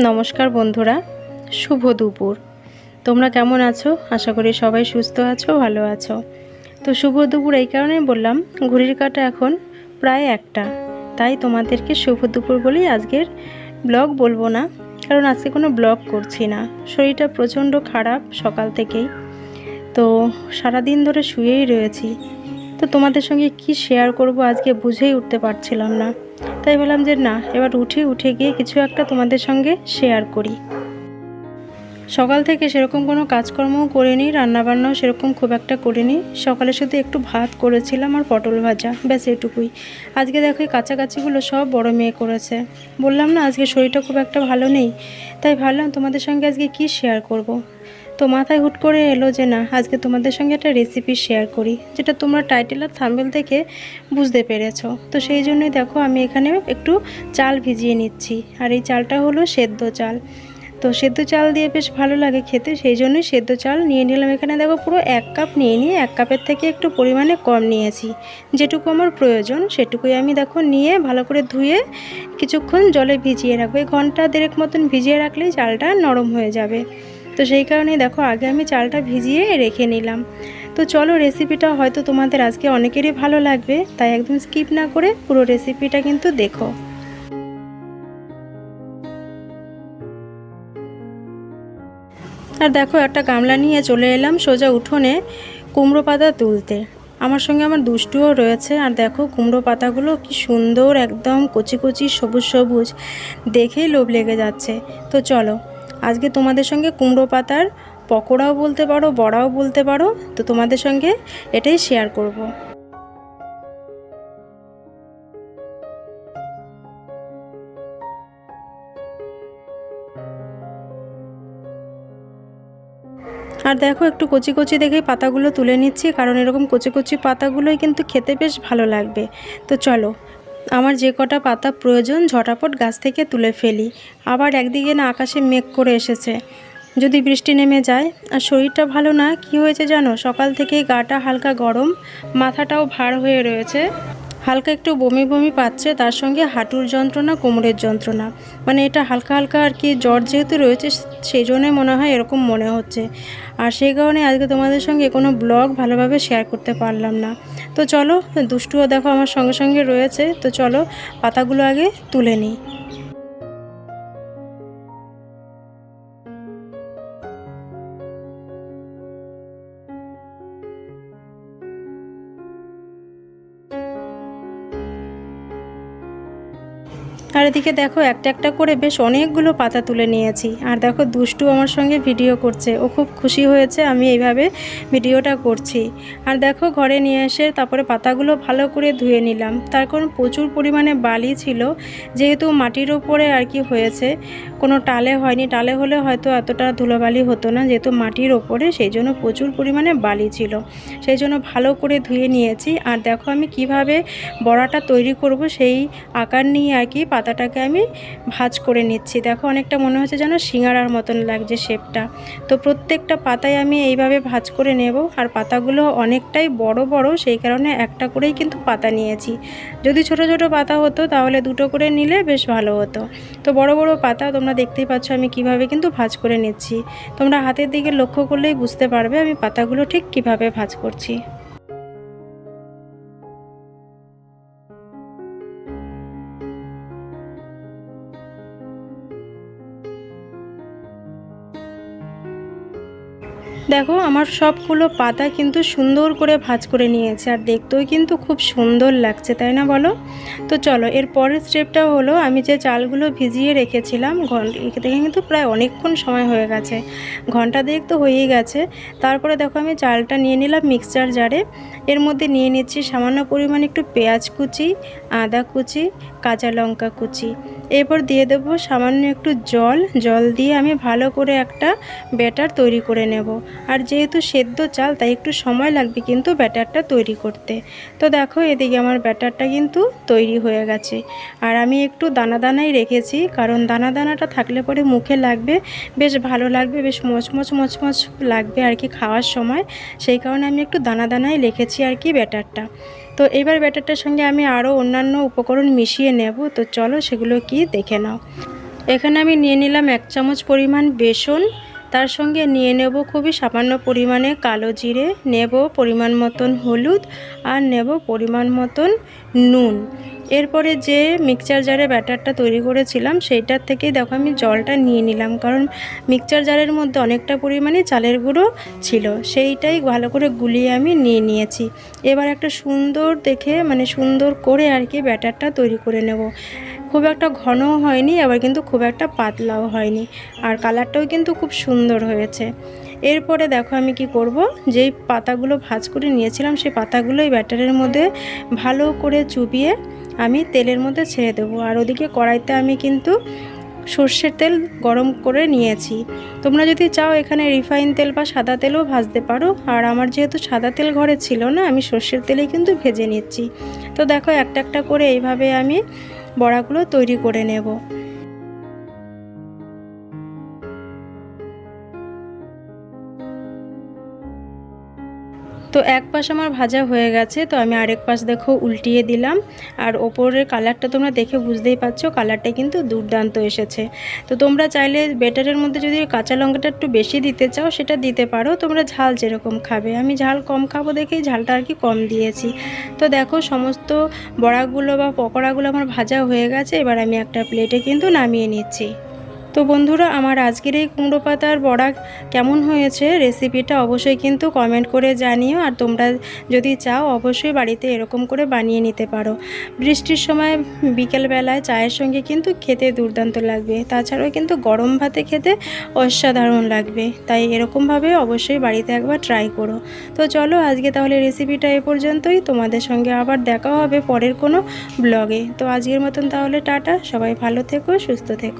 নমস্কার বন্ধুরা, শুভ দুপুর। তোমরা কেমন আছো? আশা করি সবাই সুস্থ আছো, ভালো আছো। তো শুভ দুপুর এই কারণেই বললাম, ঘড়ির কাঁটা এখন প্রায় 1টা, তাই তোমাদেরকে শুভ দুপুর বলেই আজকের ব্লগ বলবো না, কারণ আজকে কোনো ব্লগ করছি না। শরীরটা প্রচণ্ড খারাপ সকাল থেকেই, তো সারাদিন ধরে শুয়েই রয়েছি। তো তোমাদের সঙ্গে কি শেয়ার করব আজকে বুঝেই উঠতে পারছিলাম না, তাই বললাম যে না, এবার উঠে গিয়ে কিছু একটা তোমাদের সঙ্গে শেয়ার করি। সকাল থেকে সেরকম কোনো কাজকর্মও করিনি, রান্নাবান্নাও সেরকম খুব একটা করিনি। সকালে শুধু একটু ভাত করেছিলাম আর পটল ভাজা, ব্যাস এটুকুই। আজকে দেখো এই কাছাকাছিগুলো সব বড় মেয়ে করেছে। বললাম না আজকে শরীরটা খুব একটা ভালো নেই, তাই ভাবলাম তোমাদের সঙ্গে আজকে কি শেয়ার করব। তো মাথায় হুট করে এলো যে না, আজকে তোমাদের সঙ্গে একটা রেসিপি শেয়ার করি, যেটা তোমরা টাইটেল আর থাম্বনেল থেকে বুঝতে পেরেছো। তো সেই জন্যই দেখো আমি এখানে একটু চাল ভিজিয়ে নিচ্ছি, আর এই চালটা হলো সেদ্ধ চাল। তো সেদ্ধ চাল দিয়ে বেশ ভালো লাগে খেতে, সেই জন্যই সেদ্ধ চাল নিয়ে নিলাম। এখানে দেখো পুরো 1 কাপ নিয়ে 1 কাপের থেকে একটু পরিমাণে কম নিয়েছি, যেটুকু আমার প্রয়োজন সেটুকুই আমি দেখো নিয়ে ভালো করে ধুয়ে কিছুক্ষণ জলে ভিজিয়ে রাখবো। 1 ঘন্টা 1.5 মতন ভিজিয়ে রাখলেই চালটা নরম হয়ে যাবে। তো সেই কারণেই দেখো আগে আমি চালটা ভিজিয়ে রেখে নিলাম। তো চলো, রেসিপিটা হয়তো তোমাদের আজকে অনেকেরই ভালো লাগবে, তাই একদম স্কিপ না করে পুরো রেসিপিটা কিন্তু দেখো। আর দেখো একটা গামলা নিয়ে চলে এলাম সোজা উঠোনে কুমড়ো পাতা তুলতে। আমার সঙ্গে আমার দুষ্টুও রয়েছে। আর দেখো কুমড়ো পাতাগুলো কি সুন্দর, একদম কচি কচি সবুজ সবুজ, দেখেই লোভ লেগে যাচ্ছে। তো চলো, আজকে তোমাদের সঙ্গে কুমড়ো পাতার পকোড়াও বলতে পারো, বড়াও বলতে পারো, তো তোমাদের সঙ্গে এটাই শেয়ার করব। আর দেখো একটু কচি কচি দেখেই পাতাগুলো তুলে নিচ্ছি, কারণ এরকম কচি কচি পাতাগুলোই কিন্তু খেতে বেশ ভালো লাগবে। তো চলো, আমার যে কটা পাতা প্রয়োজন ঝটাপট গাছ থেকে তুলে ফেলি। আবার একদিকে না আকাশে মেঘ করে এসেছে, যদি বৃষ্টি নেমে যায়। আর শরীরটা ভালো না, কি হয়েছে জানো, সকাল থেকেই গাটা হালকা গরম, মাথাটাও ভার হয়ে রয়েছে, হালকা একটু বমি বমি পাচ্ছে, তার সঙ্গে হাঁটুর যন্ত্রণা, কোমরের যন্ত্রণা, মানে এটা হালকা হালকা আর কি জ্বর যেহেতু রয়েছে, সেই জন্যই মনে হয় এরকম মনে হচ্ছে। আর সেই কারণে আজকে তোমাদের সঙ্গে কোনো ব্লগ ভালোভাবে শেয়ার করতে পারলাম না। তো চলো, দুষ্টুও দেখো আমার সঙ্গে সঙ্গে রয়েছে, তো চলো পাতাগুলো আগে তুলে নিই। আর এদিকে দেখো একটা একটা করে বেশ অনেকগুলো পাতা তুলে নিয়েছি। আর দেখো দুষ্টু আমার সঙ্গে ভিডিও করছে, ও খুব খুশি হয়েছে আমি এইভাবে ভিডিওটা করছি। আর দেখো ঘরে নিয়ে এসে তারপরে পাতাগুলো ভালো করে ধুয়ে নিলাম, তার কারণ প্রচুর পরিমাণে বালি ছিল, যেহেতু মাটির ওপরে আর কি হয়েছে, কোনো টালে হয়নি। টালে হলে হয়তো এতটা ধুলোবালি হতো না, যেহেতু মাটির ওপরে, সেই জন্য প্রচুর পরিমাণে বালি ছিল, সেই জন্য ভালো করে ধুয়ে নিয়েছি। আর দেখো আমি কিভাবে বড়াটা তৈরি করব সেই আকার নিয়ে আর কি পাতাটাকে আমি ভাঁজ করে নিচ্ছি। দেখো অনেকটা মনে হচ্ছে যেন সিঙ্গারার মতন লাগছে শেপটা। তো প্রত্যেকটা পাতায় আমি এইভাবে ভাঁজ করে নেব। আর পাতাগুলো অনেকটাই বড় বড়, সেই কারণে একটা করেই কিন্তু পাতা নিয়েছি। যদি ছোট ছোট পাতা হতো তাহলে 2টো করে নিলে বেশ ভালো হতো। তো বড় বড় পাতা তোমরা দেখতেই পাচ্ছ আমি কিভাবে কিন্তু ভাঁজ করে নিচ্ছি। তোমরা হাতের দিকে লক্ষ্য করলেই বুঝতে পারবে আমি পাতাগুলো ঠিক কিভাবে ভাঁজ করছি। দেখো আমার সবগুলো পাতা কিন্তু সুন্দর করে ভাঁজ করে নিয়েছে, আর দেখতেও কিন্তু খুব সুন্দর লাগছে, তাই না বলো? তো চলো, এর পরের স্টেপটা হলো আমি যে চালগুলো ভিজিয়ে রেখেছিলাম, থেকে কিন্তু প্রায় অনেকক্ষণ সময় হয়ে গেছে, ঘন্টা দেড়েক তো হয়েই গেছে। তারপরে দেখো আমি চালটা নিয়ে নিলাম মিক্সচার জারে। এর মধ্যে নিয়ে নিচ্ছি সামান্য পরিমাণে একটু পেঁয়াজ কুচি, আদা কুচি, কাঁচা লঙ্কা কুচি। এরপর দিয়ে দেবো সামান্য একটু জল দিয়ে আমি ভালো করে একটা ব্যাটার তৈরি করে নেব। আর যেহেতু সেদ্ধ চাল তাই একটু সময় লাগবে কিন্তু ব্যাটারটা তৈরি করতে। তো দেখো এদিকে আমার ব্যাটারটা কিন্তু তৈরি হয়ে গেছে। আর আমি একটু দানা দানাই রেখেছি, কারণ দানা দানাটা থাকলে পরে মুখে লাগবে, বেশ ভালো লাগবে, বেশ মচমচ লাগবে আর কি খাওয়ার সময়। সেই কারণে আমি একটু দানা দানাই রেখেছি আর কি ব্যাটারটা। তো এবার ব্যাটারটার সঙ্গে আমি আরও অন্যান্য উপকরণ মিশিয়ে নেব। তো চলো সেগুলো কি দেখে নাও। এখানে আমি নিয়ে নিলাম 1 চামচ পরিমাণ বেসন, তার সঙ্গে নিয়ে নেব খুবই সামান্য পরিমাণে কালো জিরে, নেব পরিমাণ মতন হলুদ আর নেব পরিমাণ মতন নুন। এরপরে যে মিক্সচার জারে ব্যাটারটা তৈরি করেছিলাম সেইটার থেকেই দেখো আমি জলটা নিয়ে নিলাম, কারণ মিক্সচার জারের মধ্যে অনেকটা পরিমাণে চালের গুঁড়ো ছিল, সেইটাই ভালো করে গুলিয়ে আমি নিয়ে নিয়েছি। এবার একটা সুন্দর দেখে সুন্দর করে আর কি ব্যাটারটা তৈরি করে নেব। খুব একটা ঘনও হয়নি, আবার কিন্তু খুব একটা পাতলাও হয়নি, আর কালারটাও কিন্তু খুব সুন্দর হয়েছে। এরপরে দেখো আমি কি করব, যেই পাতাগুলো ভাজ করে নিয়েছিলাম সেই পাতাগুলো এই ব্যাটারের মধ্যে ভালো করে চুবিয়ে আমি তেলের মধ্যে ছেড়ে দেবো। আর ওদিকে কড়াইতে আমি কিন্তু সর্ষের তেল গরম করে নিয়েছি। তোমরা যদি চাও এখানে রিফাইন তেল বা সাদা তেলও ভাজতে পারো, আর আমার যেহেতু সাদা তেল ঘরে ছিল না, আমি সর্ষের তেলেই কিন্তু ভেজে নিচ্ছি। তো দেখো একটা একটা করে এইভাবে আমি বড়াগুলো তৈরি করে নেব। তো এক পাশ আমার ভাজা হয়ে গেছে, তো আমি আরেক পাশ দেখো উল্টিয়ে দিলাম। আর ওপরের কালারটা তোমরা দেখে বুঝতেই পারছো, কালারটা কিন্তু দুর্দান্ত এসেছে। তো তোমরা চাইলে বেটারের মধ্যে যদি কাঁচা লঙ্কাটা একটু বেশি দিতে চাও সেটা দিতে পারো, তোমরা ঝাল যেরকম খাবে। আমি ঝাল কম খাবো দেখেই ঝালটা আর কি কম দিয়েছি। তো দেখো সমস্ত বড়াগুলো বা পকোড়াগুলো আমার ভাজা হয়ে গেছে, এবার আমি একটা প্লেটে কিন্তু নামিয়ে নিচ্ছি। তো বন্ধুরা, আমার আজকের এই কুমড়ো পাতার বড়া কেমন হয়েছে রেসিপিটা অবশ্যই কিন্তু কমেন্ট করে জানিও। আর তোমরা যদি চাও অবশ্যই বাড়িতে এরকম করে বানিয়ে নিতে পারো। বৃষ্টির সময় বিকেলবেলায় চায়ের সঙ্গে কিন্তু খেতে দুর্দান্ত লাগবে, তাছাড়াও কিন্তু গরম ভাতে খেতে অসাধারণ লাগবে। তাই এরকমভাবে অবশ্যই বাড়িতে একবার ট্রাই করো। তো চলো আজকে তাহলে রেসিপিটা এ পর্যন্তই, তোমাদের সঙ্গে আবার দেখা হবে পরের কোনো ব্লগে। তো আজকের মতন তাহলে টাটা, সবাই ভালো থেকো, সুস্থ থেকো।